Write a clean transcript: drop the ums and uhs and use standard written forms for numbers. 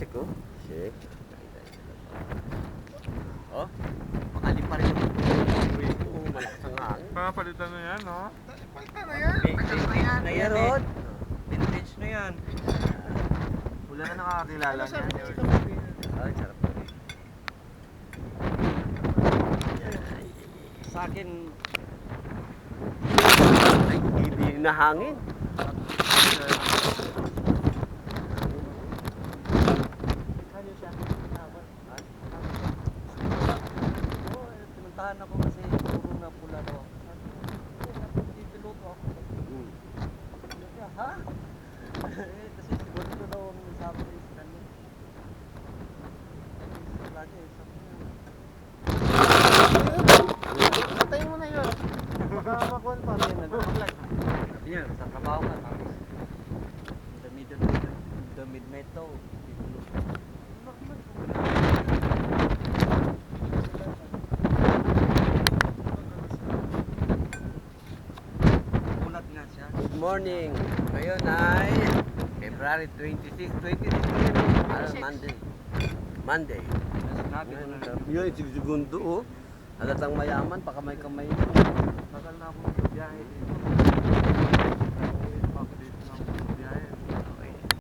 Sik, oh. Sik. Oh, makali pa rin. Oh, malakas ang hangin. Papalitan na yan, no? Palitan na yan. Vintage na yan eh. Meron. Vintage na yan. Wala na nakakakilala Ano niya. sabi ko sa kape? Ay, sarap po rin. Sa akin, Ay, hindi na hangin. Ano siya? oo, pinuntahan ako kasi puro na pula daw. Pipiloto ako. Sabi niya, ha? Kasi siguro ito daw ang sabi ko sa kanya. Lagi, sabi niya. Patayin mo na yun. Baka makuha pa rin. Sabi niya, sa trabaho ka, tapos the midnight daw, pipiloto. Ulat nga siya. Good morning. Ngayon ay February 26, 26 Monday. Monday. Sinabi ko na rin. Yun, segundo, oh. Halatang mayaman, pakamay-kamay. Tagal na akong biyahe dito. Ako dito ng